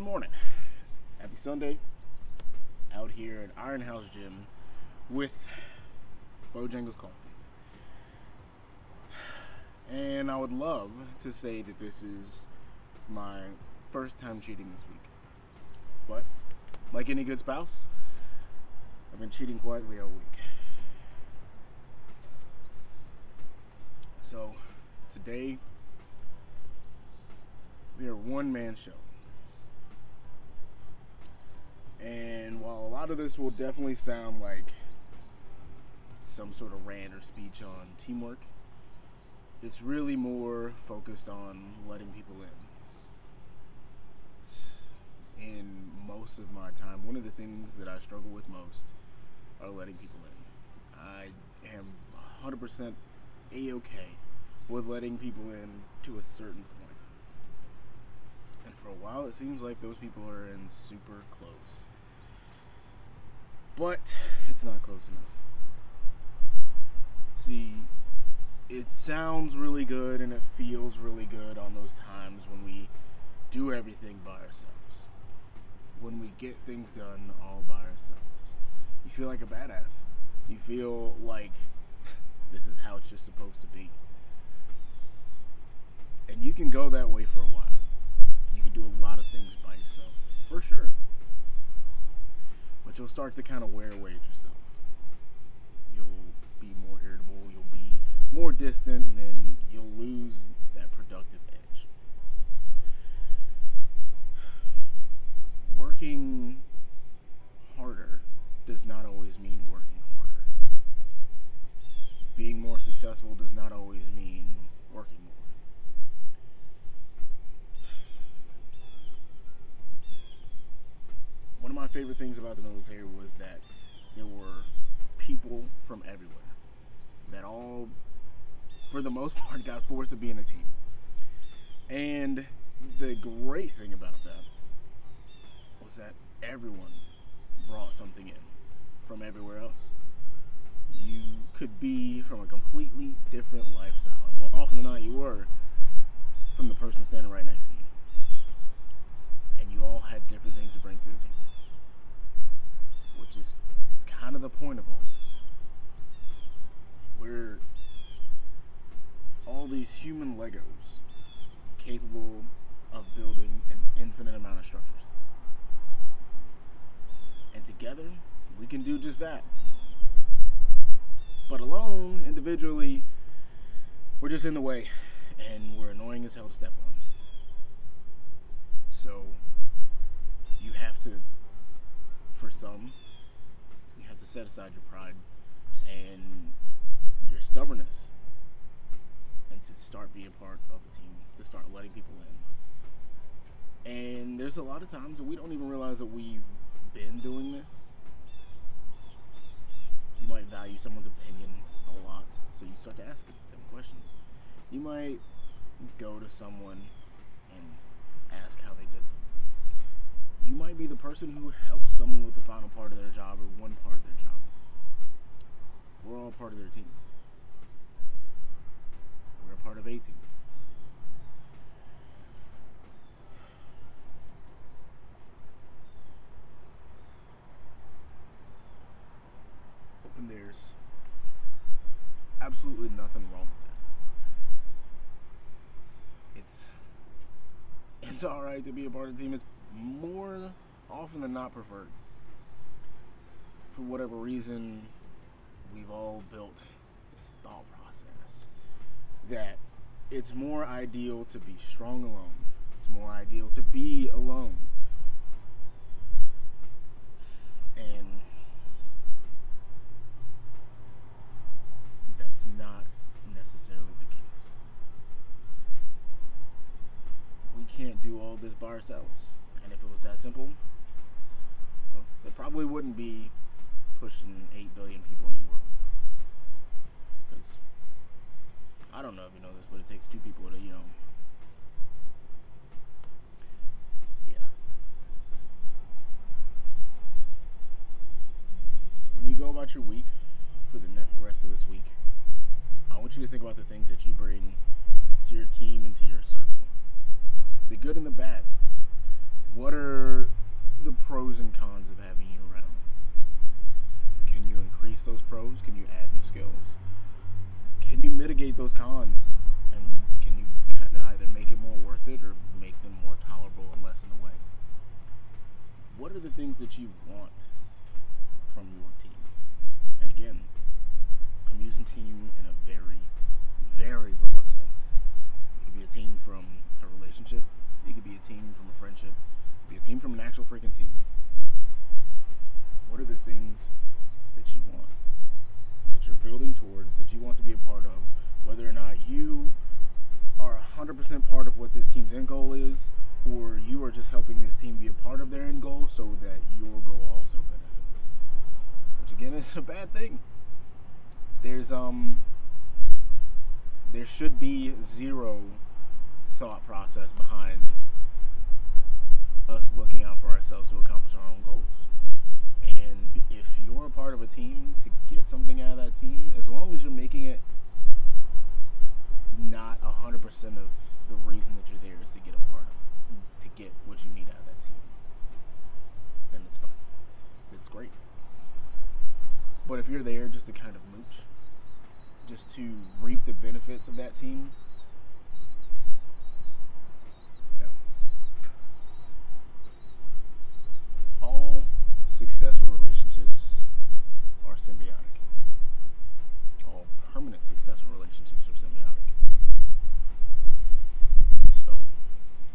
morning. Happy Sunday. Out here at Iron House Gym with Bojangles Coffee. And I would love to say that this is my first time cheating this week. But, like any good spouse, I've been cheating quietly all week. So, today, we are a one-man show. And while a lot of this will definitely sound like some sort of rant or speech on teamwork, it's really more focused on letting people in. In most of my time, one of the things that I struggle with most are letting people in. I am 100% a-okay with letting people in to a certain point. And for a while, it seems like those people are in super close. But it's not close enough. See, it sounds really good and it feels really good on those times when we do everything by ourselves. When we get things done all by ourselves. You feel like a badass. You feel like this is how it's just supposed to be. And you can go that way for a while. You can do a lot of things by yourself, for sure. But you'll start to kind of wear away at yourself. You'll be more irritable, you'll be more distant, and then you'll lose that productive edge. Working harder does not always mean working harder. Being more successful does not always mean working more. One of my favorite things about the military was that there were people from everywhere that all, for the most part, got forced to be in a team. And the great thing about that was that everyone brought something in from everywhere else. You could be from a completely different lifestyle, and more often than not, you were from the person standing right next to you. And you all had different things to bring to the team, which is kind of the point of all this. We're all these human Legos capable of building an infinite amount of structures. And together, we can do just that. But alone, individually, we're just in the way, and we're annoying as hell to step on. So, you have to, for some, you have to set aside your pride and your stubbornness and to start being part of a team, to start letting people in. And there's a lot of times that we don't even realize that we've been doing this. You might value someone's opinion a lot, so you start to ask them questions. You might go to someone and ask how they did something. You might be the person who helps someone with the final part of their job or one part of their job. We're all part of their team. We're a part of a team. And there's absolutely nothing wrong with that. It's alright to be a part of the team. It's more often than not preferred. For whatever reason, we've all built this thought process that it's more ideal to be strong alone. It's more ideal to be alone. And that's not necessarily the case. We can't do all this by ourselves. And if it was that simple, well, there probably wouldn't be pushing 8 billion people in the world. Because, I don't know if you know this, but it takes 2 people to, yeah. When you go about your week, for the rest of this week, I want you to think about the things that you bring to your team and to your circle. The good and the bad. What are the pros and cons of having you around? Can you increase those pros? Can you add new skills? Can you mitigate those cons? And can you kind of either make it more worth it or make them more tolerable and lessen the way? What are the things that you want from your team? And again, I'm using team in a very, very broad sense. It could be a team from a relationship. It could be a team from a friendship. It could be a team from an actual freaking team. What are the things that you want, that you're building towards, that you want to be a part of, whether or not you are 100% part of what this team's end goal is, or you are just helping this team be a part of their end goal so that your goal also benefits. Which again is a bad thing. There should be zero thought process behind us looking out for ourselves to accomplish our own goals. And if you're a part of a team to get something out of that team, as long as you're making it not 100% of the reason that you're there is to get a part of, to get what you need out of that team, then it's fine. It's great. But if you're there just to kind of mooch, just to reap the benefits of that team, no. All successful relationships are symbiotic. All permanent successful relationships are symbiotic. So,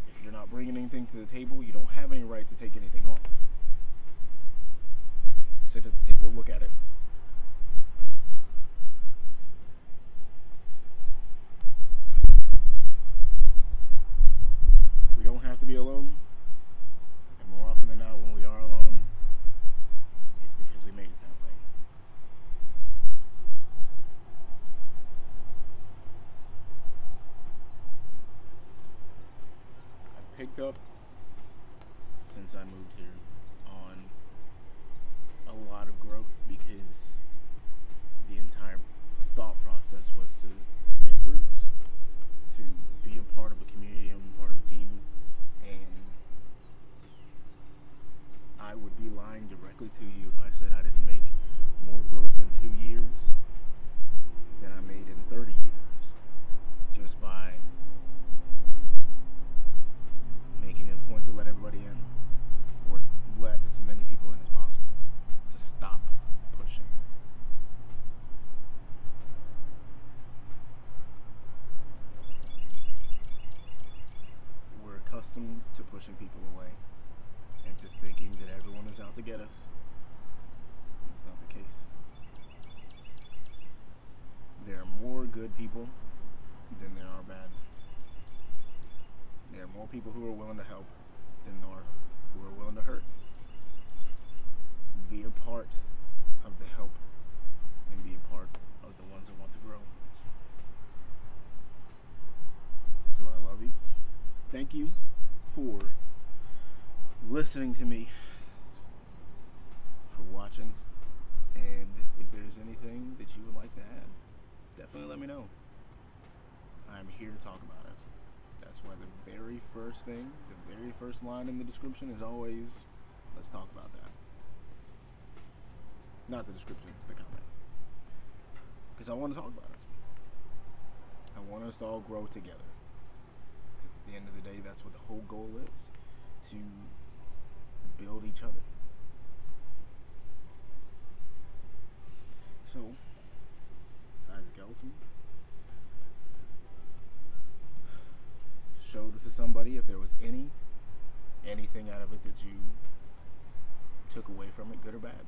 if you're not bringing anything to the table, you don't have any right to take anything off. Sit at the table, look at it. We don't have to be alone, and more often than not, when we are alone, it's because we made it that way. I picked up, since I moved here, on a lot of growth because the entire thought process was to make roots, to be a part of a community and part of a team. And I would be lying directly to you if I said I didn't make more growth in 2 years than I made in 30 years, just by making it a point to let everybody in, or let as many people in as possible, to stop pushing. We're accustomed to pushing people away and to thinking that everyone is out to get us. That's not the case. There are more good people than there are bad. There are more people who are willing to help than there are who are willing to hurt. Be a part of the help and be a part of the ones that want to grow. So I love you. Thank you for listening to me, for watching, and if there's anything that you would like to add, definitely let me know. I'm here to talk about it. That's why the very first thing, the very first line in the description is always, let's talk about that. Not the description, the comment. Because I want to talk about it. I want us to all grow together. Because at the end of the day, that's what the whole goal is. To build each other. So, Isaac Ellison. Show this to somebody if there was anything out of it that you took away from it, good or bad.